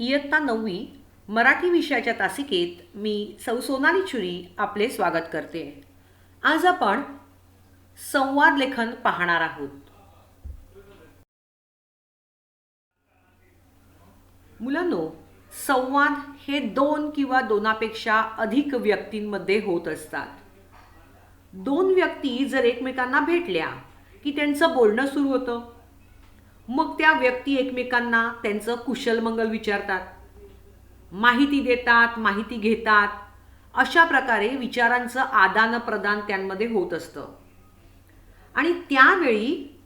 इयत्ता 9वी मराठी विषयाच्या तासिकेत मी सौ सोनाली चुरी आपले स्वागत करते. आज आपण संवाद लेखन पाहणार आहोत. मुलांनो, संवाद हे दोन किंवा दोनापेक्षा अधिक व्यक्तींमध्ये होत असतात. दोन व्यक्ती जर एकमेकांना भेटल्या की त्यांचं बोलणं सुरू होतं. मग त्या व्यक्ती एकमेकांना त्यांचं कुशलमंगल विचारतात, माहिती देतात, माहिती घेतात. अशा प्रकारे विचारांचं आदानप्रदान त्यांमध्ये होत असतं. आणि त्यावेळी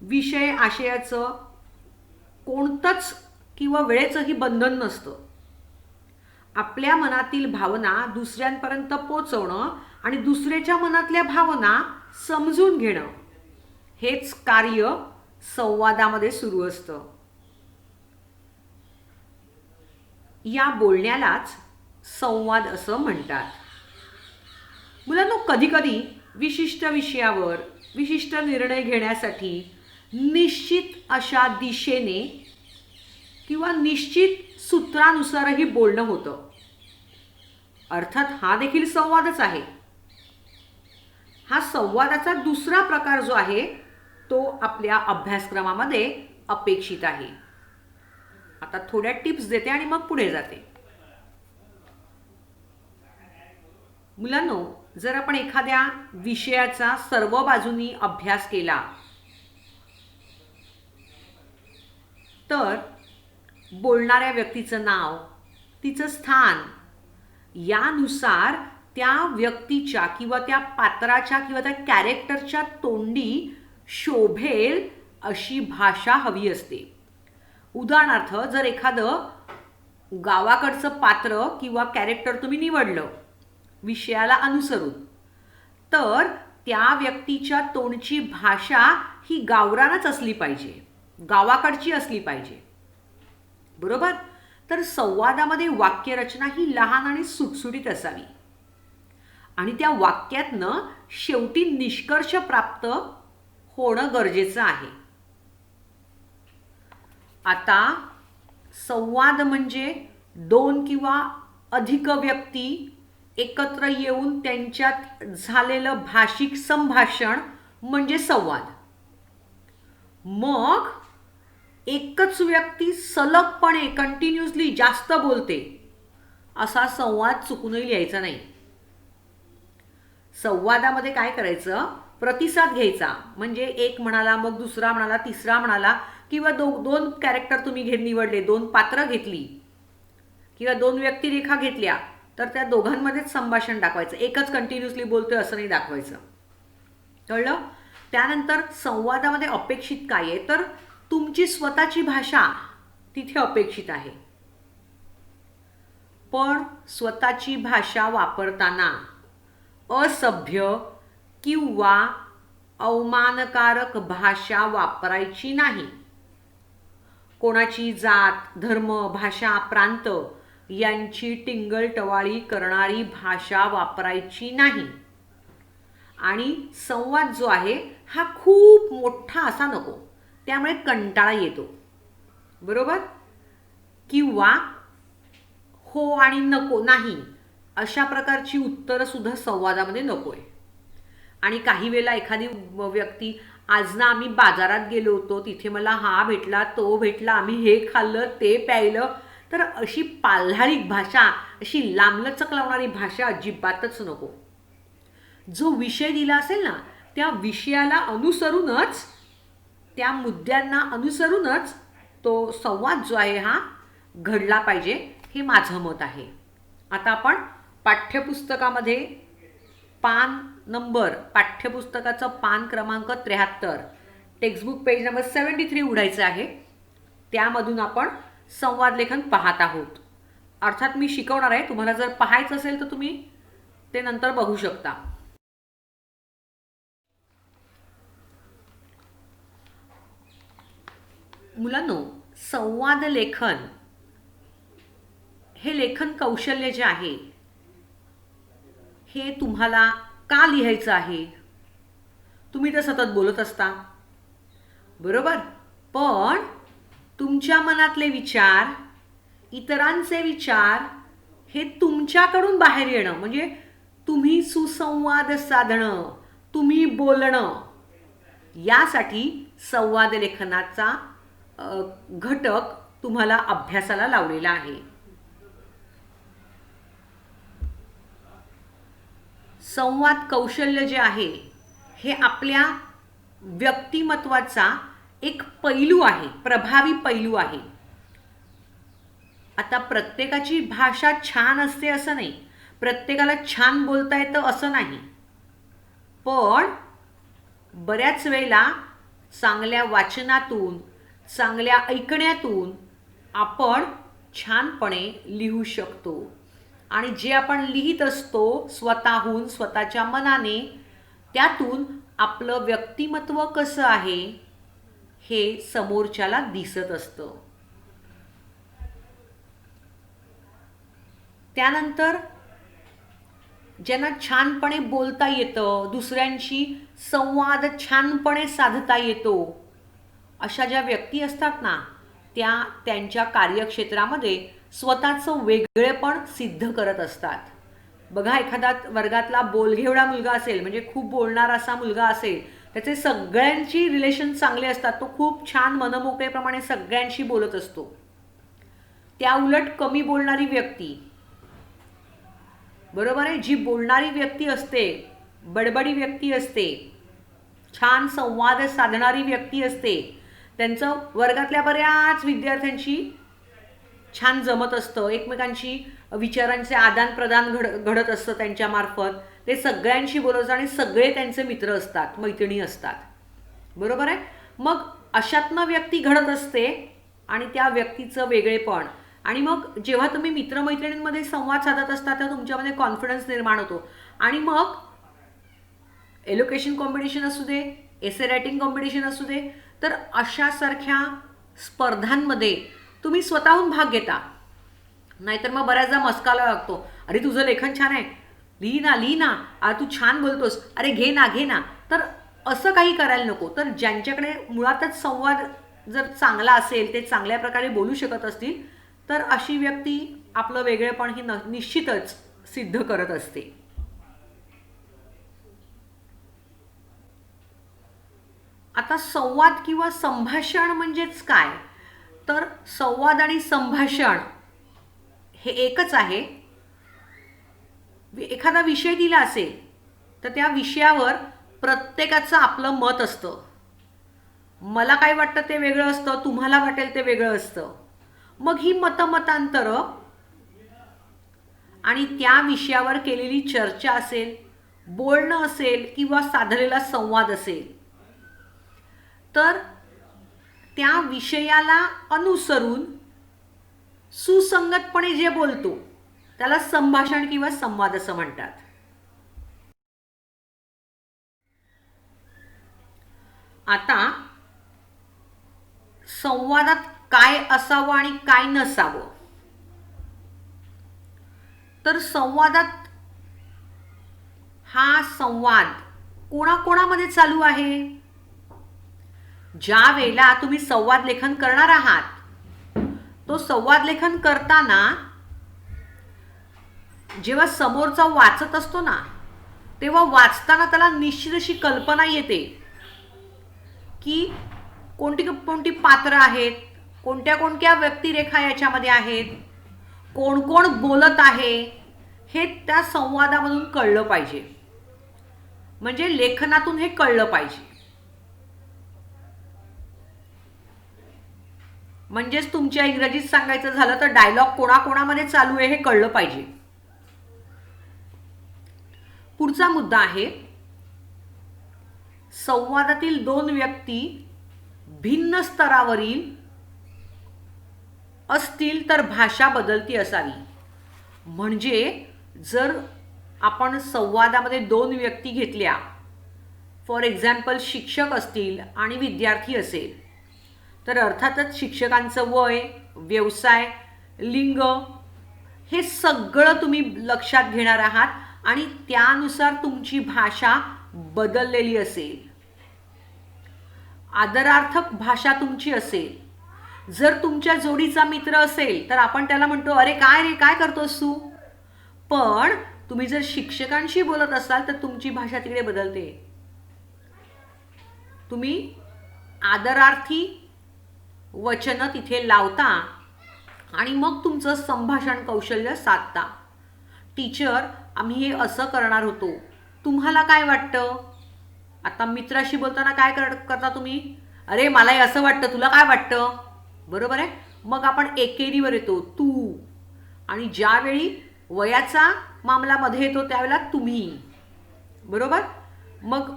विषय आशयाचं कोणतंच किंवा वेळेचंही बंधन नसतं. आपल्या मनातील भावना दुसऱ्यांपर्यंत पोचवणं आणि दुसऱ्याच्या मनातल्या भावना समजून घेणं हेच कार्य संवादामध्ये सुरू असतं. या बोलण्यालाच संवाद असं म्हणतात. मुलांनो, कधीकधी विशिष्ट विषयावर विशिष्ट निर्णय घेण्यासाठी निश्चित अशा दिशेने किंवा निश्चित सूत्रानुसारही बोलणं होतं. अर्थात हा देखील संवादच आहे. हा संवादाचा दुसरा प्रकार जो आहे तो आपल्या अभ्यासक्रमामध्ये अपेक्षित आहे. आता थोड्या टिप्स देते आणि मग पुढे जाते. मुलांनो, जर आपण एखाद्या विषयाचा सर्व बाजूनी अभ्यास केला तर बोलणाऱ्या व्यक्तीचं नाव, तिचं स्थान यानुसार त्या व्यक्तीच्या किंवा त्या पात्राच्या किंवा त्या कॅरेक्टरच्या तोंडी शोभेल अशी भाषा हवी असते. उदाहरणार्थ, जर एखादं गावाकडचं पात्र किंवा कॅरेक्टर तुम्ही निवडलं विषयाला अनुसरून, तर त्या व्यक्तीच्या तोंडची भाषा ही गावरानच असली पाहिजे, गावाकडची असली पाहिजे. बरोबर? तर संवादामध्ये वाक्यरचना ही लहान आणि सुटसुटीत असावी आणि त्या वाक्यातनं शेवटी निष्कर्ष प्राप्त होणं गरजेचं आहे. आता संवाद म्हणजे दोन किंवा अधिक व्यक्ती एकत्र येऊन त्यांच्यात झालेलं भाषिक संभाषण म्हणजे संवाद. मग एकच व्यक्ती सलगपणे कंटिन्युअसली जास्त बोलते असा संवाद चुकूनही लिहायचा नाही. संवादामध्ये काय करायचं, प्रतिसाद घ्यायचा. म्हणजे एक म्हणाला, मग दुसरा म्हणाला, तिसरा म्हणाला, किंवा दोन कॅरेक्टर तुम्ही निवडले, दोन पात्र घेतली किंवा दोन व्यक्तिरेखा घेतल्या, तर त्या दोघांमध्येच संभाषण दाखवायचं. एकच कंटिन्युअसली बोलतोय असं नाही दाखवायचं. कळलं? त्यानंतर संवादामध्ये अपेक्षित काय आहे, तर तुमची स्वतःची भाषा तिथे अपेक्षित आहे. पण स्वतःची भाषा वापरताना असभ्य किंवा अवमानकारक भाषा वापरायची नाही. कोणाची जात, धर्म, भाषा, प्रांत यांची टिंगलटवाळी करणारी भाषा वापरायची नाही. आणि संवाद जो आहे हा खूप मोठा असा नको, त्यामुळे कंटाळा येतो. बरोबर? किंवा हो आणि नको नाही अशा प्रकारची उत्तरं सुद्धा संवादामध्ये नको आहे. आणि काही वेळेला एखादी व्यक्ती, आज ना आम्ही बाजारात गेलो होतो, तिथे मला हा भेटला, तो भेटला, आम्ही हे खाल्लं, ते प्यायलं, तर अशी पाल्हाळिक भाषा, अशी लांबलचक लावणारी भाषा अजिबातच नको. जो विषय दिला असेल ना, त्या विषयाला अनुसरूनच, त्या मुद्द्यांना अनुसरूनच तो संवाद जो आहे हा घडला पाहिजे, हे माझं मत आहे. आता आपण पाठ्यपुस्तकामध्ये पाठ्यपुस्तकाचं पान क्रमांक 73, टेक्स्टबुक पेज नंबर 73 उघडायचं आहे. त्यामधून आपण संवाद लेखन पाहत आहोत. अर्थात मी शिकवणार आहे, तुम्हाला जर पाहायचं असेल तर तुम्ही ते नंतर बघू शकता. मुलांनो, संवाद लेखन हे लेखन कौशल्य जे आहे हे तुम्हाला का लिहायचं आहे? तुम्ही तर सतत बोलत असता, बरोबर? पण तुमच्या मनातले विचार इतरांचे विचार हे तुमच्याकडून बाहेर येणं, म्हणजे तुम्ही सुसंवाद साधणं, तुम्ही बोलणं, यासाठी संवाद लेखनाचा घटक तुम्हाला अभ्यासाला लावलेला आहे. संवाद कौशल्य जे आहे हे आपल्या व्यक्तिमत्वाचा एक पैलू आहे, प्रभावी पैलू आहे. आता प्रत्येकाची भाषा छान असते असं नाही, प्रत्येकाला छान बोलता येतं असं नाही, पण बऱ्याच वेळेला चांगल्या वाचनातून, चांगल्या ऐकण्यातून आपण छानपणे लिहू शकतो. आणि जे आपण लिहित असतो स्वतःहून, स्वतःच्या मनाने, त्यातून आपलं व्यक्तिमत्व कसं आहे हे समोरच्याला दिसत असतं. त्यानंतर ज्यांना छानपणे बोलता येतं, दुसऱ्यांशी संवाद छानपणे साधता येतो, अशा ज्या व्यक्ती असतात ना, त्या त्यांच्या कार्यक्षेत्रामध्ये स्वतःचं वेगळेपण सिद्ध करत असतात. बघा, एखादा वर्गातला बोलघेवडा मुलगा असेल, म्हणजे खूप बोलणारा असा मुलगा असेल, त्याचे सगळ्यांची रिलेशन चांगले असतात, तो खूप छान मनमोकळेप्रमाणे सगळ्यांशी बोलत असतो. त्या उलट कमी बोलणारी व्यक्ती, बरोबर आहे, जी बोलणारी व्यक्ती असते, बडबडी व्यक्ती असते, छान संवाद साधणारी व्यक्ती असते, त्यांचं वर्गातल्या बऱ्याच विद्यार्थ्यांशी छान जमत असतं, एकमेकांशी विचारांचे आदान प्रदान घडत असतं त्यांच्यामार्फत, ते सगळ्यांशी बोलत आणि सगळे त्यांचे मित्र असतात, मैत्रिणी असतात, बरोबर आहे. मग अशातनं व्यक्ती घडत असते आणि त्या व्यक्तीचं वेगळेपण, आणि मग जेव्हा तुम्ही मित्रमैत्रिणींमध्ये संवाद साधत असता तेव्हा तुमच्यामध्ये कॉन्फिडन्स निर्माण होतो. आणि मग एलोकेशन कॉम्पिटिशन असू दे, एसे रायटिंग कॉम्पिटिशन असू दे, तर अशासारख्या स्पर्धांमध्ये तुम्ही स्वतःहून भाग घेता. नाहीतर मग बऱ्याचदा मस्काला लागतो, अरे तुझं लेखन छान आहे, लिही ना लिही ना, तू छान बोलतोस, अरे घे ना घे ना. तर असं काही करायला नको. तर ज्यांच्याकडे मुळातच संवाद जर चांगला असेल, ते चांगल्या प्रकारे बोलू शकत असतील, तर अशी व्यक्ती आपलं वेगळेपण ही निश्चितच सिद्ध करत असते. आता संवाद किंवा संभाषण म्हणजेच काय, तर संवाद आणि संभाषण हे एकच आहे. एखादा विषय दिला असेल तर त्या विषयावर प्रत्येकाचं आपलं मत असतं. मला काय वाटतं ते वेगळं असतं, तुम्हाला वाटेल ते वेगळं असतं. मग ही मतमतांतरं आणि त्या विषयावर केलेली चर्चा असेल, बोलणं असेल किंवा साधलेला संवाद असेल, तर त्या विषयाला अनुसरून सुसंगतपणे जे बोलतो त्याला संभाषण किंवा संवाद असं म्हणतात. आता संवादात काय असावं आणि काय नसावं, तर संवादात हा संवाद कोणाकोणामध्ये चालू आहे. ज्या वेळेला तुम्ही संवाद लेखन करणार आहात, तो संवाद लेखन करताना जेव्हा समोरचा वाचत असतो ना, तेव्हा वाचताना त्याला निश्चित अशी कल्पना येते की कोणती कोणती पात्र आहेत, कोणत्या कोणत्या व्यक्तिरेखा याच्यामध्ये आहेत, कोण कोण बोलत आहे, हे त्या संवादामधून कळलं पाहिजे. म्हणजे लेखनातून हे कळलं पाहिजे. म्हणजेच तुमच्या इंग्रजीत सांगायचं झालं तर डायलॉग कोणाकोणामध्ये चालू आहे हे कळलं पाहिजे. पुढचा मुद्दा आहे, संवादातील दोन व्यक्ती भिन्न स्तरावरील असतील तर भाषा बदलती असावी. म्हणजे जर आपण संवादामध्ये दोन व्यक्ती घेतल्या, फॉर एक्झाम्पल शिक्षक असतील आणि विद्यार्थी असेल, तर अर्थातच शिक्षकांचं वय, व्यवसाय, लिंग हे सगळं तुम्ही लक्षात घेणार आहात आणि त्यानुसार तुमची भाषा बदललेली असेल, आदरार्थक भाषा तुमची असेल. जर तुमच्या जोडीचा मित्र असेल तर आपण त्याला म्हणतो, अरे काय रे, काय करतोस तू. पण तुम्ही जर शिक्षकांशी बोलत असाल तर तुमची भाषा तिकडे बदलते. तुम्ही आदरार्थी वचन तिथे लावता आणि मग तुमचं संभाषण कौशल्य साधता. टीचर, आम्ही हे असं करणार होतो, तुम्हाला काय वाटतं. आता मित्राशी बोलताना काय करता तुम्ही, अरे मला हे असं वाटतं, तुला काय वाटतं. बरोबर आहे. मग आपण एकेरीवर येतो, तू. आणि ज्यावेळी वयाचा मामला मध्ये येतो त्यावेळेला तुम्ही. बरोबर. मग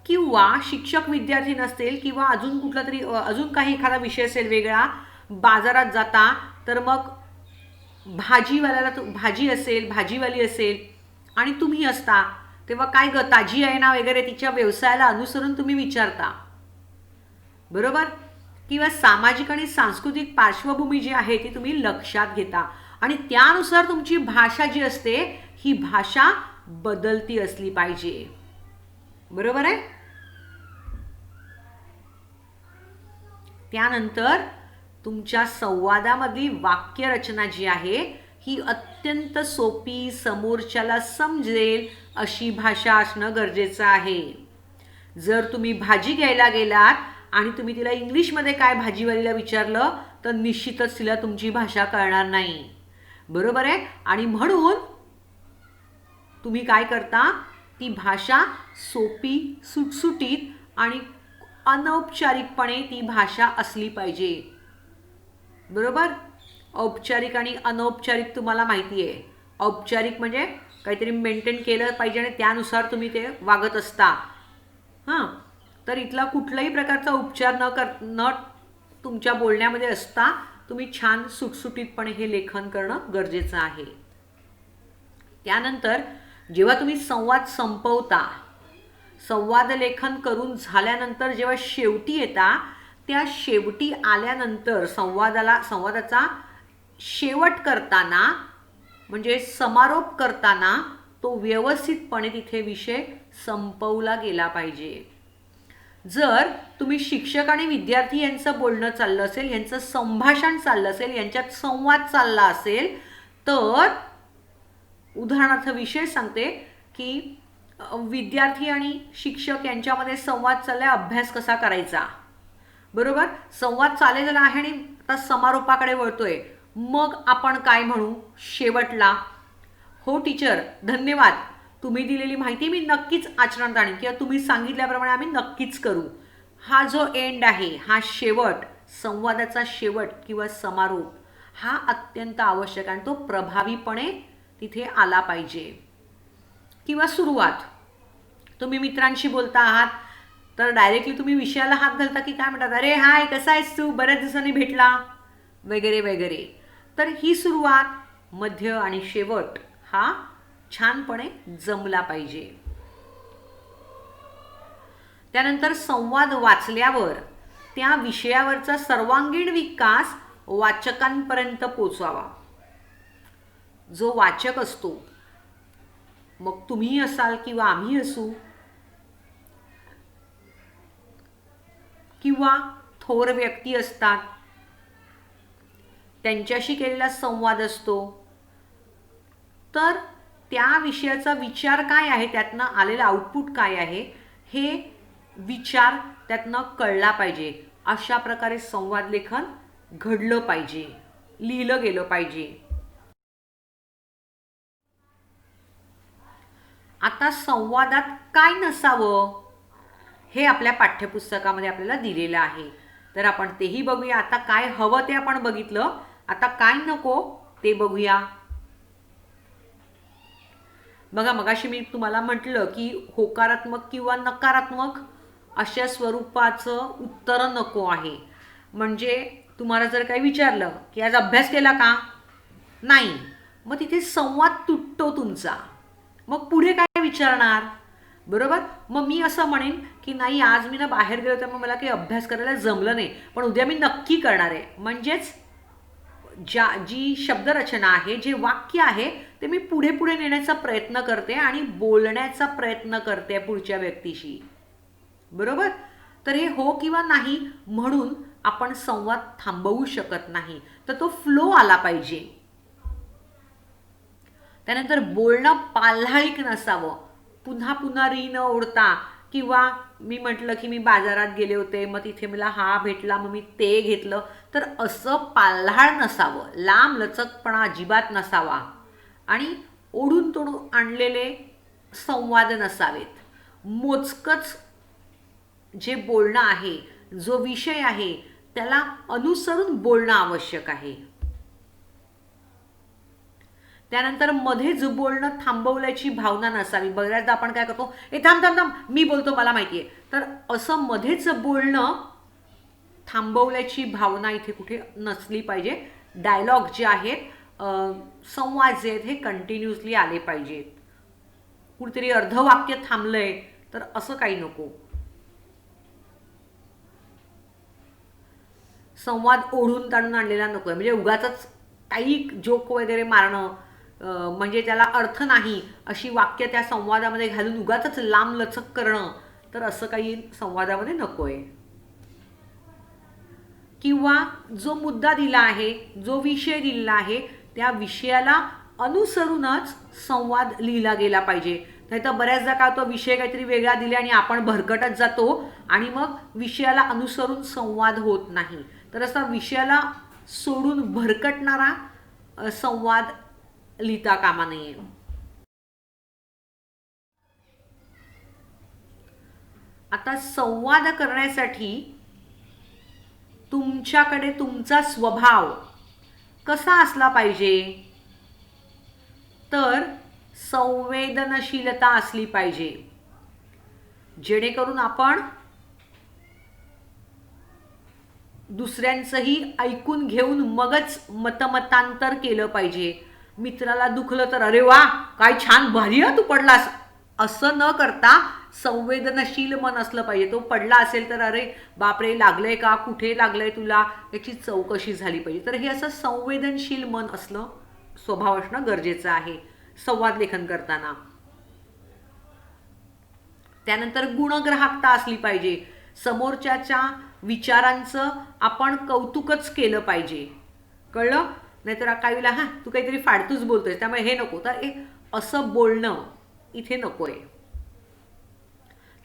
किंवा शिक्षक विद्यार्थी नसतील किंवा अजून कुठला तरी अजून काही एखादा विषय असेल वेगळा, बाजारात जाता तर मग भाजीवाल्याला भाजी असेल, भाजीवाली असेल आणि तुम्ही असता, तेव्हा काय ग ताजी आहे ना वगैरे तिच्या व्यवसायाला अनुसरून तुम्ही विचारता. बरोबर. किंवा सामाजिक आणि सांस्कृतिक पार्श्वभूमी जी आहे ती तुम्ही लक्षात घेता आणि त्यानुसार तुमची भाषा जी असते ही भाषा बदलती असली पाहिजे. बरोबर आहे. त्यानंतर तुमच्या संवादामधली वाक्यरचना जी आहे ही अत्यंत सोपी, समोरच्याला समजेल अशी भाषा असणं गरजेचं आहे. जर तुम्ही भाजी घ्यायला गेलात आणि तुम्ही तिला इंग्लिशमध्ये काय भाजीवालीला विचारलं तर निश्चितच तिला तुमची भाषा कळणार नाही. बरोबर आहे. आणि म्हणून तुम्ही काय करता, ती भाषा सोपी, सुटसुटीत आणि अनौपचारिकपणे ती भाषा असली पाहिजे. बरोबर. औपचारिक आणि अनौपचारिक तुम्हाला माहिती आहे. औपचारिक म्हणजे काहीतरी मेंटेन केलं पाहिजे आणि त्यानुसार तुम्ही ते वागत असता. हां. तर इथला कुठलाही प्रकारचा उपचार न तुमच्या बोलण्यामध्ये असता तुम्ही छान सुटसुटीतपणे हे लेखन करणं गरजेचं आहे. त्यानंतर जेव्हा तुम्ही संवाद संपवता, संवाद लेखन करून झाल्यानंतर जेव्हा शेवटी येता, त्या शेवटी आल्यानंतर संवादाचा शेवट करताना म्हणजे समारोप करताना तो व्यवस्थितपणे तिथे विषय संपवला गेला पाहिजे. जर तुम्ही शिक्षक आणि विद्यार्थी यांचं बोलणं चाललं असेल, यांचं संभाषण चाललं असेल, यांच्यात संवाद चालला असेल तर उदाहरणार्थ विषय सांगते की विद्यार्थी आणि शिक्षक यांच्यामध्ये संवाद चाललाय, अभ्यास कसा करायचा. बरोबर. संवाद चाललेला आहे आणि आता समारोपाकडे वळतोय. मग आपण काय म्हणू शेवटला, हो टीचर धन्यवाद, तुम्ही दिलेली माहिती मी नक्कीच आचरणात आणीन किंवा तुम्ही सांगितल्याप्रमाणे आम्ही नक्कीच करू. हा जो एंड आहे, हा शेवट, संवादाचा शेवट किंवा समारोप हा अत्यंत आवश्यक आणि तो प्रभावीपणे तिथे आला पाहिजे. किंवा सुरुवात, तुम्ही मित्रांशी बोलता आहात तर डायरेक्टली तुम्ही विषयाला हात घालता की काय म्हणतात, अरे हाय कसा आहेस तू, बऱ्याच दिवसांनी भेटला वगैरे वगैरे. तर ही सुरुवात, मध्य आणि शेवट हा छानपणे जमला पाहिजे. त्यानंतर संवाद वाचल्यावर त्या विषयावरचा सर्वांगीण विकास वाचकांपर्यंत पोहोचावा. जो वाचक असतो, मग तुम्ही असाल किंवा आम्ही असू किंवा थोर व्यक्ती असतात, त्यांच्याशी केलेला संवाद असतो, तर त्या विषयाचा विचार काय आहे, त्यातनं आलेलं आउटपुट काय आहे हे विचार त्यातनं कळला पाहिजे. अशा प्रकारे संवाद लेखन घडलं पाहिजे, लिहिलं गेलं पाहिजे. आता संवादात काय नसावं हे आपल्या पाठ्यपुस्तकामध्ये आपल्याला दिलेलं आहे, तर आपण तेही बघूया. आता काय हवं ते आपण बघितलं, आता काय नको ते बघूया. बघा, मगाशी मी तुम्हाला म्हटलं की होकारात्मक किंवा नकारात्मक अशा स्वरूपाचं उत्तर नको आहे. म्हणजे तुम्हाला जर काही विचारलं की आज अभ्यास केला का, नाही, मग तिथे संवाद तुटतो तुमचा. मग पुढे काय विचारणार. बरोबर. मग मी असं म्हणेन की नाही, आज मी ना बाहेर गेलो त्यामुळे मला काही अभ्यास करायला जमलं नाही, पण उद्या मी नक्की करणार आहे. म्हणजेच जी शब्दरचना आहे, जे वाक्य आहे ते मी पुढे पुढे नेण्याचा प्रयत्न करते आणि बोलण्याचा प्रयत्न करते पुढच्या व्यक्तीशी. बरोबर. तर हे हो किंवा नाही म्हणून आपण संवाद थांबवू शकत नाही, तर तो फ्लो आला पाहिजे. त्यानंतर बोलणं पाल्हाळिक नसावं. पुन्हा पुन्हा री न ओढता, किंवा मी म्हटलं की मी बाजारात गेले होते, मग तिथे मला हा भेटला मग मी ते घेतलं, तर असं पाल्हाळ नसावं. लांब लचकपणा अजिबात नसावा आणि ओढून तोडून आणलेले संवाद नसावेत. मोजकच जे बोलणं आहे, जो विषय आहे त्याला अनुसरून बोलणं आवश्यक आहे. त्यानंतर मध्येच बोलणं थांबवल्याची भावना नसावी. बऱ्याचदा आपण काय करतो, ए थांब थांब थांब, मी बोलतो, मला माहिती आहे. तर असं मध्येच बोलणं थांबवल्याची भावना इथे कुठे नसली पाहिजे. डायलॉग जे आहेत, संवाद जे आहेत हे कंटिन्युअसली आले पाहिजेत. कुठेतरी अर्धवाक्य थांबलंय तर असं काही नको. संवाद ओढून ताणून आणलेला नको आहे. म्हणजे उगाचच काही जोक वगैरे मारणं, म्हणजे त्याला अर्थ नाही अशी वाक्य त्या संवादामध्ये घालून उगाचच लांब लचक करणं, तर असं काही संवादामध्ये नको आहे. किंवा जो मुद्दा दिला आहे, जो विषय दिलेला आहे, त्या विषयाला अनुसरूनच संवाद लिहिला गेला पाहिजे. नाहीतर बऱ्याचदा काय तो विषय काहीतरी वेगळा दिला आणि आपण भरकटत जातो आणि मग विषयाला अनुसरून संवाद होत नाही. तर असा विषयाला सोडून भरकटणारा संवाद लिहिता कामा नये. आता संवाद करण्यासाठी तुमच्याकडे तुमचा स्वभाव कसा असला पाहिजे, तर संवेदनशीलता असली पाहिजे, जेणेकरून आपण दुसऱ्यांचंही ऐकून घेऊन मगच मतमतांतर केलं पाहिजे. मित्राला दुखलं तर अरे वा काय छान भारी तू पडलास, असं न करता संवेदनशील मन असलं पाहिजे. तो पडला असेल तर अरे बापरे लागलंय का, कुठे लागलंय तुला, याची चौकशी झाली पाहिजे. तर हे असं संवेदनशील मन असणं, स्वभाव असणं गरजेचं आहे संवाद लेखन करताना. त्यानंतर गुणग्राहकता असली पाहिजे. समोरच्याच्या विचारांचं आपण कौतुकच केलं पाहिजे. कळलं? नाहीतर काही वेळेला हां तू काहीतरी फाडतूच बोलतोय त्यामुळे हे नको, तर असं बोलणं इथे नको आहे.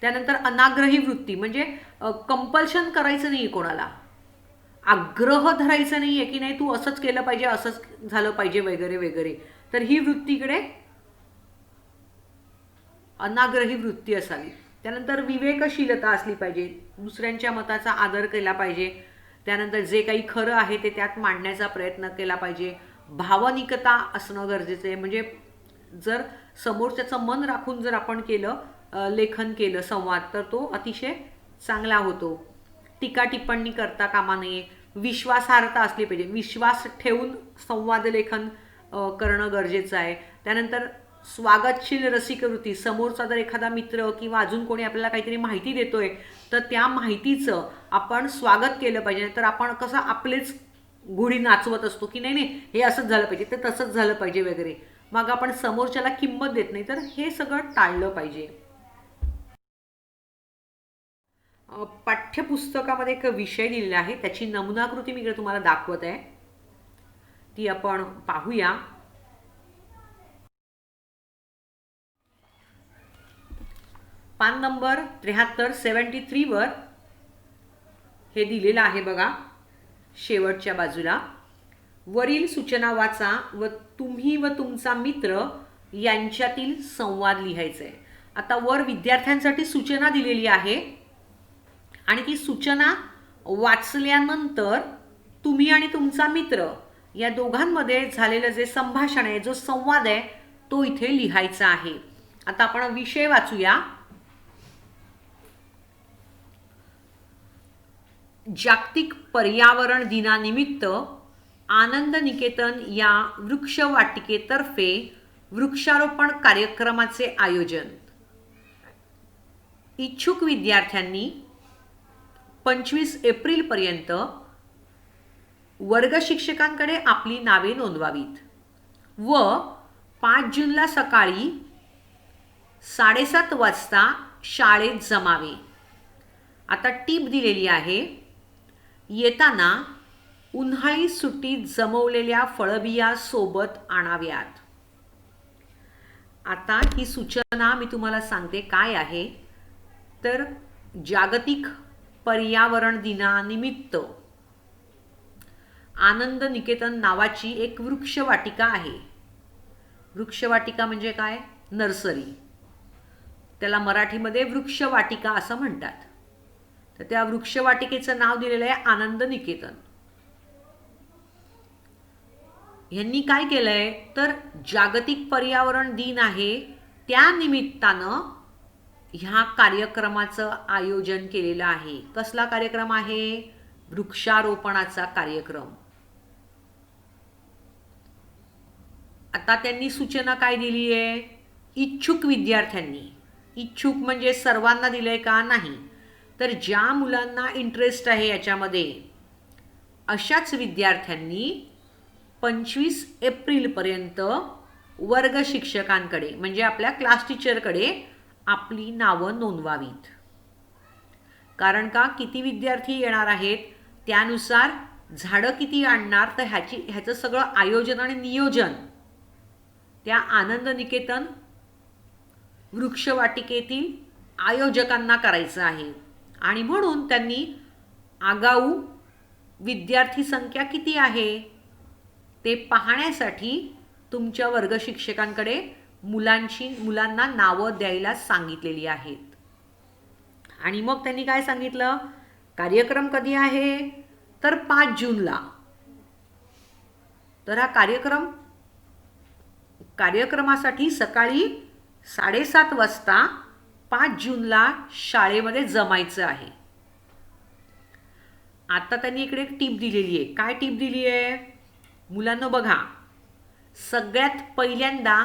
त्यानंतर अनाग्रही वृत्ती, म्हणजे कंपल्शन करायचं नाही कोणाला, आग्रह धरायचा नाही आहे की नाही तू असंच केलं पाहिजे, असंच झालं पाहिजे वगैरे वगैरे. तर ही वृत्तीकडे अनाग्रही वृत्ती असावी. त्यानंतर विवेकशीलता असली पाहिजे. दुसऱ्यांच्या मताचा आदर केला पाहिजे. त्यानंतर जे काही खरं आहे ते त्यात मांडण्याचा प्रयत्न केला पाहिजे. भावनिकता असणं गरजेचं आहे. म्हणजे जर समोरच्याचं मन राखून जर आपण लेखन केलं संवाद, तर तो अतिशय चांगला होतो. टीका टिप्पणी करता कामा नये. विश्वासार्हता असली पाहिजे. विश्वास ठेवून संवाद लेखन करणं गरजेचं आहे. त्यानंतर स्वागतशील रसिकवृत्ती. समोरचा जर एखादा मित्र किंवा अजून कोणी आपल्याला काहीतरी माहिती देतोय तर त्या माहितीचं आपण स्वागत केलं पाहिजे. तर आपण कसं आपलेच घोडी नाचवत असतो की नाही नाही हे असंच झालं पाहिजे, ते तसंच झालं पाहिजे वगैरे, मग आपण समोरच्याला किंमत देत नाही. तर हे सगळं टाळलं पाहिजे. पाठ्यपुस्तकामध्ये एक विषय दिलेला आहे, त्याची नमुनाकृती मी इकडे तुम्हाला दाखवत आहे, ती आपण पाहूया. पान नंबर 73 वर हे दिलेलं आहे बघा. शेवटच्या बाजूला वरील सूचना वाचा व तुम्ही व तुमचा मित्र यांच्यातील संवाद लिहायचा आहे. आता वर विद्यार्थ्यांसाठी सूचना दिलेली आहे आणि ती सूचना वाचल्यानंतर तुम्ही आणि तुमचा मित्र या दोघांमध्ये झालेलं जे संभाषण आहे, जो संवाद आहे, तो इथे लिहायचा आहे. आता आपण विषय वाचूया. जागतिक पर्यावरण दिनानिमित्त आनंद निकेतन या वृक्षवाटिकेतर्फे वृक्षारोपण कार्यक्रमाचे आयोजन. इच्छुक विद्यार्थ्यांनी 25 एप्रिलपर्यंत वर्ग शिक्षकांकडे आपली नावे नोंदवावीत व 5 जूनला सकाळी 7:30 वाजता शाळेत जमावे. आता टीप दिलेली आहे. येताना उन्हाळी सुट्टीत जमवलेल्या फळबिया सोबत आणाव्यात. आता ही सूचना मी तुम्हाला सांगते काय आहे. तर जागतिक पर्यावरण दिनानिमित्त आनंद निकेतन नावाची एक वृक्षवाटिका आहे. वृक्षवाटिका म्हणजे काय? नर्सरी. त्याला मराठीमध्ये वृक्षवाटिका असं म्हणतात. तर त्या वृक्षवाटिकेचं नाव दिलेलं आहे आनंद निकेतन. यांनी काय केलंय तर जागतिक पर्यावरण दिन आहे त्या निमित्तानं ह्या कार्यक्रमाचं आयोजन केलेलं आहे. कसला कार्यक्रम आहे? वृक्षारोपणाचा कार्यक्रम. आता त्यांनी सूचना काय दिली आहे? इच्छुक विद्यार्थ्यांनी, इच्छुक म्हणजे सर्वांना दिलंय का? नाही. तर ज्या मुलांना इंटरेस्ट आहे याच्यामध्ये अशाच विद्यार्थ्यांनी 25 एप्रिलपर्यंत वर्ग शिक्षकांकडे म्हणजे आपल्या क्लास टीचरकडे आपली नावं नोंदवावीत. कारण का किती विद्यार्थी येणार आहेत त्यानुसार झाडं किती आणणार तर ह्याचं सगळं आयोजन आणि नियोजन त्या आनंद निकेतन वृक्षवाटिकेतील आयोजकांना करायचं आहे. आणि म्हणून त्यांनी आगाऊ विद्यार्थी संख्या किती आहे ते पाहण्यासाठी तुमच्या वर्ग शिक्षकांकडे मुलांना नावं द्यायला सांगितलेली आहेत. आणि मग त्यांनी काय सांगितलं? कार्यक्रम कधी आहे तर 5 जूनला. तर हा कार्यक्रमासाठी सकाळी 7:30 वाजता 5 जूनला शाळेमध्ये जमायचं आहे. आता त्यांनी इकडे एक टीप दिलेली आहे. काय टीप दिली आहे? मुलांना बघा, सगळ्यात पहिल्यांदा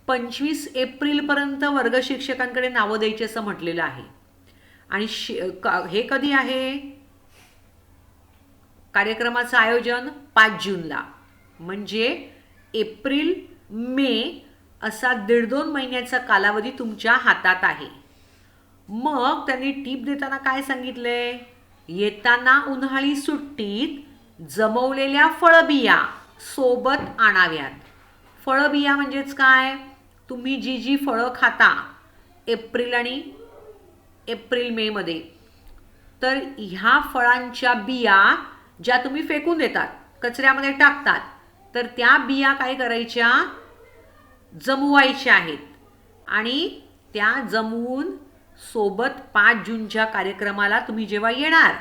25 एप्रिलपर्यंत वर्ग शिक्षकांकडे नावं द्यायची असं म्हटलेलं आहे. आणि हे कधी आहे? कार्यक्रमाचं आयोजन 5 जूनला. म्हणजे एप्रिल मे असा 1.5-2 महिन्याचा कालावधी तुमच्या हातात आहे. मग त्यांनी टीप देताना काय सांगितलंय? येताना उन्हाळी सुट्टीत जमवलेल्या फळबिया सोबत आणाव्यात. फळबिया म्हणजेच काय? तुम्ही जी फळं खाता एप्रिल मे मध्ये, तर ह्या फळांच्या बिया ज्या तुम्ही फेकून देतात, कचऱ्यामध्ये टाकतात, तर त्या बिया काय करायच्या? जमवायच्या आहेत. आणि त्या जमवून सोबत 5 जूनच्या कार्यक्रमाला तुम्ही जेव्हा येणार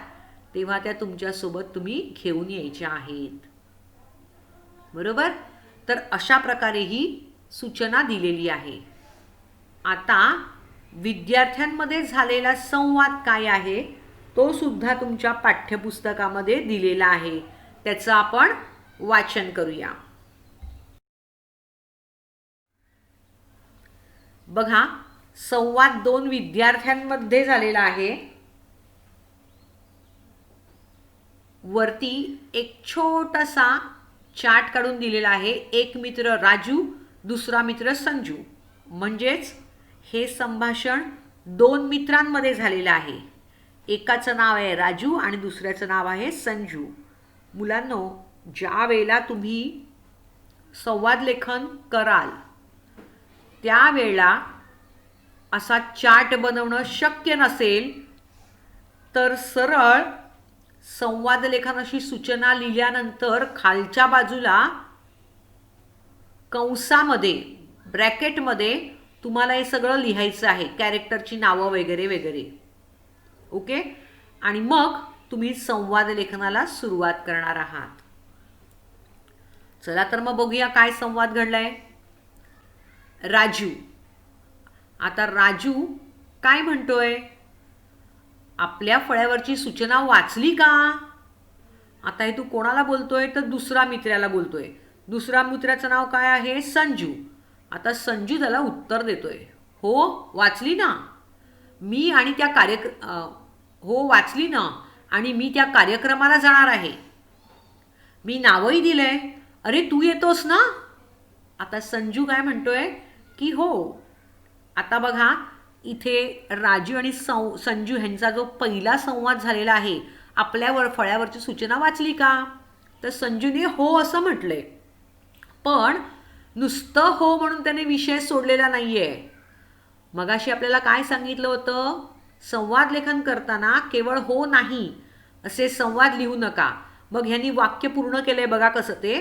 तेव्हा त्या तुमच्यासोबत तुम्ही घेऊन यायच्या आहेत. बरोबर? तर अशा प्रकारे ही सूचना दिलेली आहे. आता विद्यार्थ्यांमध्ये झालेला संवाद काय आहे तो सुद्धा तुमच्या पाठ्यपुस्तकामध्ये दिलेला आहे. त्याचं आपण वाचन करूया. बघा, संवाद 2 विद्यार्थ्यांमध्ये झालेला आहे. वरती एक छोटासा चार्ट काढून दिलेला आहे. एक मित्र राजू, दुसरा मित्र संजू. म्हणजेच हे संभाषण 2 मित्रांमध्ये झालेलं आहे. एकाचं नाव आहे राजू आणि दुसऱ्याचं नाव आहे संजू. मुलांनो, ज्या वेळेला तुम्ही संवाद लेखन कराल त्यावेळेला असा चार्ट बनवणं शक्य नसेल तर सरळ संवाद लेखनाची सूचना लिहिल्यानंतर खालच्या बाजूला कंसामध्ये ब्रॅकेटमध्ये तुम्हाला हे सगळं लिहायचं आहे, कॅरेक्टरची नावं वगैरे वगैरे. ओके? आणि मग तुम्ही संवाद लेखनाला सुरुवात करणार आहात. चला तर मग बघूया काय संवाद घडलाय. राजू. आता राजू काय म्हणतोय? आपल्या फळ्यावरची सूचना वाचली का? आता हे तू कोणाला बोलतोय तर दुसरा मित्राला बोलतोय. दुसरा मित्राचं नाव काय आहे? संजू. आता संजू त्याला उत्तर देतोय, हो वाचली ना मी, आणि त्या हो वाचली ना, आणि मी त्या कार्यक्रमाला जाणार आहे. मी नावही दिलंय. अरे तू येतोस ना? आता संजू काय म्हणतोय की हो. आता बघा, इथे राजू आणि संजू ह्यांचा जो पहिला संवाद झालेला आहे आपल्यावर फळ्यावरची सूचना वाचली का? तर संजूने हो असं म्हटलंय. पण नुसतं हो म्हणून त्याने विषय सोडलेला नाहीये. मगाशी आपल्याला काय सांगितलं होतं? संवाद लेखन करताना केवळ हो नाही असे संवाद लिहू नका. मग ह्यांनी वाक्य पूर्ण केलंय बघा कसं ते.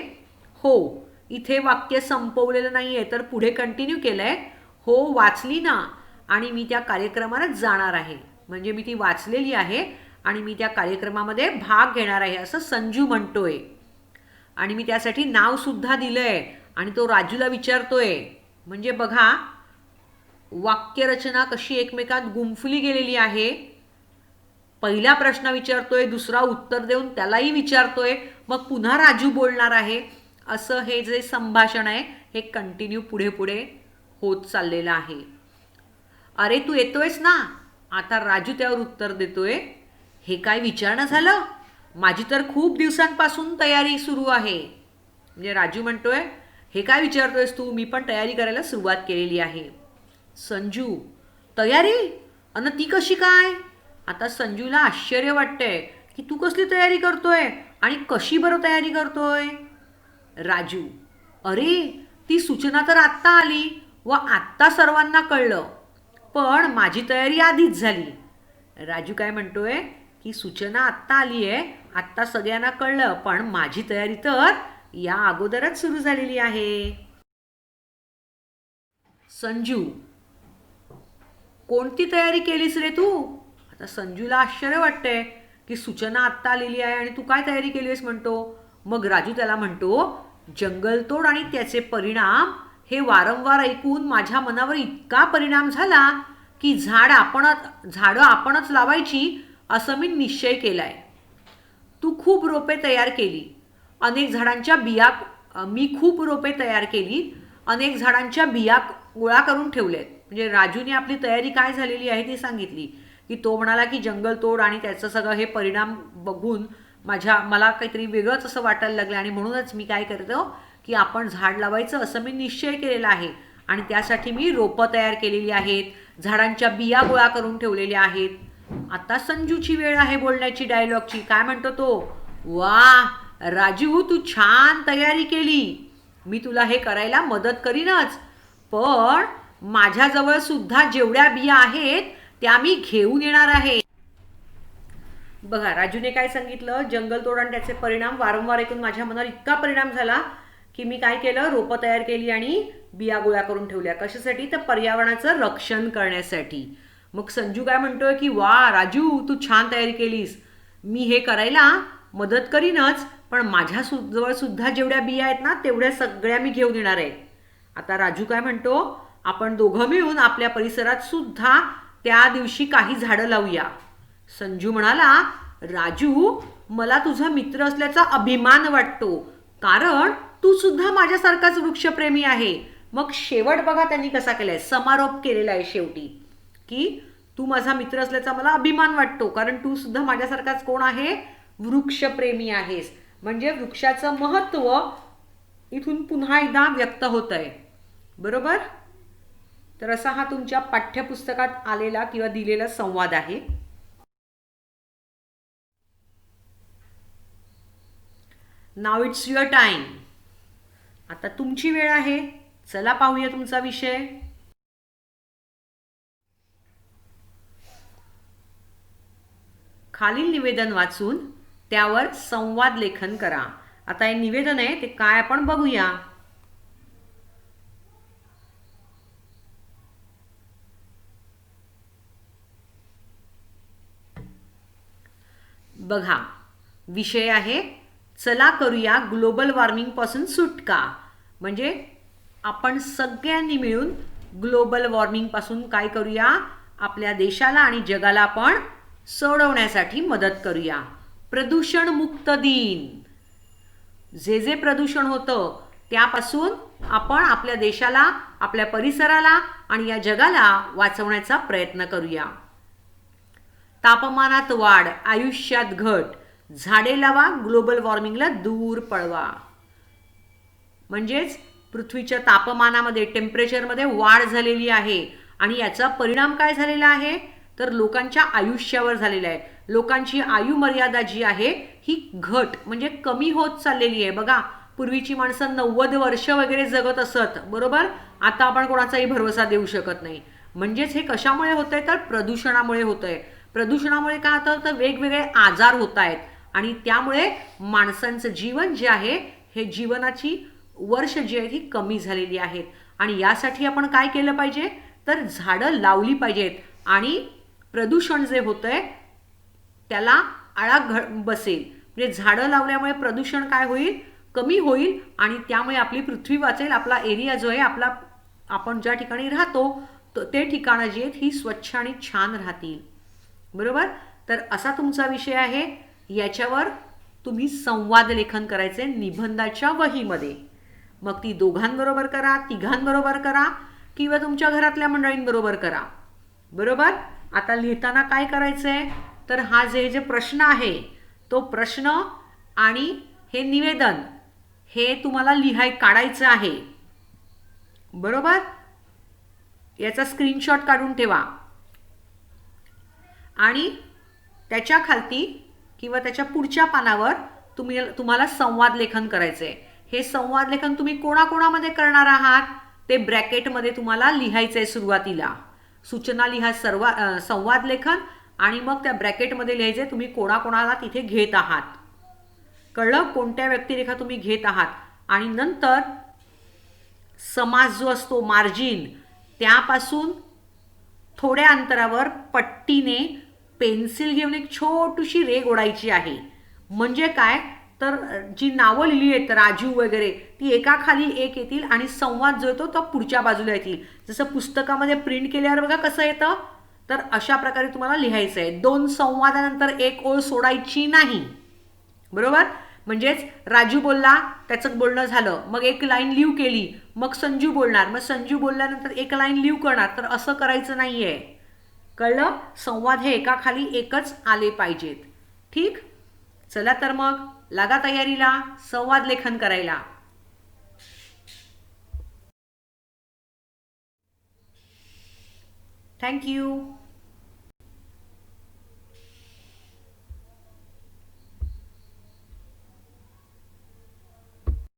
हो, इथे वाक्य संपवलेलं नाहीये तर पुढे कंटिन्यू केलंय. हो वाचली ना आणि मी त्या कार्यक्रमालाच जाणार आहे. म्हणजे मी ती वाचलेली आहे आणि मी त्या कार्यक्रमामध्ये भाग घेणार आहे असं संजू म्हणतोय. आणि मी त्यासाठी नाव सुद्धा दिलंय आणि तो राजूला विचारतोय. म्हणजे बघा वाक्यरचना कशी एकमेकात गुंफली गेलेली आहे. पहिला प्रश्न विचारतोय, दुसरा उत्तर देऊन त्यालाही विचारतोय, मग पुन्हा राजू बोलणार आहे. असं हे जे संभाषण आहे हे कंटिन्यू पुढे पुढे होत चाललेलं आहे. अरे तू येतोयस ना? आता राजू त्यावर उत्तर देतोय, हे काय विचारणं झालं? माझी तर खूप दिवसांपासून तयारी सुरू आहे. म्हणजे राजू म्हणतोय, हे काय विचारतोयस तू? मी पण तयारी करायला सुरुवात केलेली आहे. संजू, तयारी? अन ती कशी काय? आता संजूला आश्चर्य वाटतंय की तू कसली तयारी करतोय आणि कशी बरं तयारी करतोय? राजू, अरे ती सूचना तर आत्ता आली व आत्ता सर्वांना कळलं, पण माझी तयारी आधीच झाली. राजू काय म्हणतोय की सूचना आत्ता आली आहे, आत्ता सगळ्यांना कळलं, पण माझी तयारी तर या अगोदरच सुरू झालेली आहे. संजू, कोणती तयारी केलीस रे तू? आता संजूला आश्चर्य वाटतंय की सूचना आत्ता आलेली आहे आणि तू काय तयारी केली आहेस म्हणतो. मग राजू त्याला म्हणतो, जंगलतोड आणि त्याचे परिणाम हे वारंवार ऐकून माझ्या मनावर इतका परिणाम झाला की झाडं आपणच लावायची असं मी निश्चय केलाय. तू खूप रोपे तयार केली, अनेक झाडांच्या बिया मी खूप रोपे तयार केली, अनेक झाडांच्या बिया गोळा करून ठेवल्यात. म्हणजे राजूने आपली तयारी काय झालेली आहे ती सांगितली की तो म्हणाला की जंगलतोड आणि त्याचं सगळं हे परिणाम बघून मला काहीतरी वेगळंच असं वाटायला लागलं आणि म्हणूनच मी काय करतो की आपण झाड लावायचं असं मी निश्चय केलेला आहे आणि त्यासाठी मी रोपं तयार केलेली आहेत, झाडांच्या बिया गोळा करून ठेवलेल्या आहेत. आता संजूची वेळ आहे बोलण्याची, डायलॉगची. काय म्हणतो तो? वा राजू, तू छान तयारी केली, मी तुला हे करायला मदत करीनच, पण माझ्याजवळ सुद्धा जेवढ्या बिया आहेत त्या मी घेऊन येणार आहे. बघा राजूने काय सांगितलं, जंगलतोड आणि त्याचे परिणाम वारंवार ऐकून माझ्या मनावर इतका परिणाम झाला की मी काय केलं, रोपं तयार केली आणि बिया गोळा करून ठेवल्या. कशासाठी? तर पर्यावरणाचं रक्षण करण्यासाठी. मग संजू काय म्हणतोय की वा राजू, तू छान तयारी केलीस, मी हे करायला मदत करीनच, पण माझ्या जवळ सुद्धा जेवढ्या बिया आहेत ना तेवढ्या सगळ्या मी घेऊन येणार आहे. आता राजू काय म्हणतो, आपण दोघं मिळून आपल्या परिसरात सुद्धा त्या दिवशी काही झाडं लावूया. संजू म्हणाला, राजू, मला तुझा मित्र असल्याचा अभिमान वाटतो, कारण तू सुद्धा माझ्यासारखाच वृक्षप्रेमी आहे. मग शेवट बघा त्यांनी कसा केलाय, समारोप केलेला आहे शेवटी की तू माझा मित्र असल्याचा मला अभिमान वाटतो, कारण तू सुद्धा माझ्यासारखाच कोण आहे, वृक्षप्रेमी आहेस. म्हणजे वृक्षाचं महत्त्व इथून पुन्हा एकदा व्यक्त होत आहे. बरोबर? तर असा हा तुमच्या पाठ्यपुस्तकात आलेला किंवा दिलेला संवाद आहे. नाव इट्स युअर टाइम. आता तुमची वेळ आहे. चला पाहूया तुमचा विषय. खालील निवेदन वाचून त्यावर संवाद लेखन करा. आता हे निवेदन आहे ते काय आपण बघूया. बघा विषय आहे, चला करूया ग्लोबल वॉर्मिंग पासून सुटका. म्हणजे आपण सगळ्यांनी मिळून ग्लोबल वॉर्मिंग पासून काय करूया, आपल्या देशाला आणि जगाला आपण सोडवण्यासाठी मदत करूया. प्रदूषण मुक्त दिन. जे प्रदूषण होतं त्यापासून आपण आपल्या देशाला, आपल्या परिसराला आणि या जगाला वाचवण्याचा प्रयत्न करूया. तापमानात वाढ, आयुष्यात घट, झाडे लावा, ग्लोबल वॉर्मिंगला दूर पळवा. म्हणजेच पृथ्वीच्या तापमानामध्ये, टेम्परेचरमध्ये वाढ झालेली आहे आणि याचा परिणाम काय झालेला आहे, तर लोकांच्या आयुष्यावर झालेला आहे. लोकांची आयुमर्यादा जी आहे ही घट म्हणजे कमी होत चाललेली आहे. बघा, पूर्वीची माणसं 90 वर्ष वगैरे जगत असत, बरोबर. आता आपण कोणाचाही भरोसा देऊ शकत नाही. म्हणजेच हे कशामुळे होतंय तर प्रदूषणामुळे होतंय. प्रदूषणामुळे काय होतं तर वेगवेगळे आजार होत आहेत आणि त्यामुळे माणसांचं जीवन जे आहे हे जीवनाची वर्ष जी आहेत ही कमी झालेली आहेत. आणि यासाठी आपण काय केलं पाहिजे तर झाडं लावली पाहिजेत आणि प्रदूषण जे होतंय त्याला आळा बसेल. म्हणजे झाडं लावल्यामुळे प्रदूषण काय होईल कमी होईल आणि त्यामुळे आपली पृथ्वी वाचेल. आपला एरिया जो आहे आपला आपण ज्या ठिकाणी राहतो ते ठिकाणं जी आहेत ही स्वच्छ आणि छान राहतील, बरोबर. तर असा तुमचा विषय आहे. याच्यावर तुम्ही संवाद लेखन करायचे निबंधाच्या वहीमध्ये. मग ती दोघांबरोबर करा, तिघांबरोबर करा किंवा तुमच्या घरातल्या मंडळींबरोबर करा, बरोबर. आता लिहिताना काय करायचंय तर हा जे प्रश्न आहे तो प्रश्न आणि हे निवेदन हे तुम्हाला काढायचं आहे, बरोबर. याचा स्क्रीनशॉट काढून ठेवा आणि त्याच्या खालती किंवा त्याच्या पुढच्या पानावर तुम्हाला संवाद लेखन करायचंय. हे संवाद लेखन तुम्ही कोणाकोणामध्ये करणार आहात ते ब्रॅकेटमध्ये तुम्हाला लिहायचंय. सुरुवातीला सूचना लिहा, संवाद लेखन आणि मग त्या ब्रॅकेटमध्ये लिहायचे तुम्ही कोणाकोणाला तिथे घेत आहात. कळलं, कोणत्या व्यक्तिरेखा तुम्ही घेत आहात. आणि नंतर समास जो असतो मार्जिन त्यापासून थोड्या अंतरावर पट्टीने पेन्सिल घेऊन एक छोटीशी रेघ ओढायची आहे. म्हणजे काय तर जी नावं लिहिली आहेत राजू वगैरे ती एका खाली एक येतील आणि संवाद जो येतो तो पुढच्या बाजूला येतील. जसं पुस्तकामध्ये प्रिंट केल्यावर बघा कसं येतं तर अशा प्रकारे तुम्हाला लिहायचं आहे. 2 संवादानंतर एक ओळ सोडायची नाही, बरोबर. म्हणजेच राजू बोलला त्याचं बोलणं झालं मग एक लाईन लीव केली मग संजू बोलणार मग संजू बोलल्यानंतर एक लाईन लीव करणार. तर असं करायचं नाहीये, कळलं. संवाद हे एका खाली एकच आले पाहिजेत. ठीक, चला तर मग लागा तयारीला संवाद लेखन करायला. थँक्यू.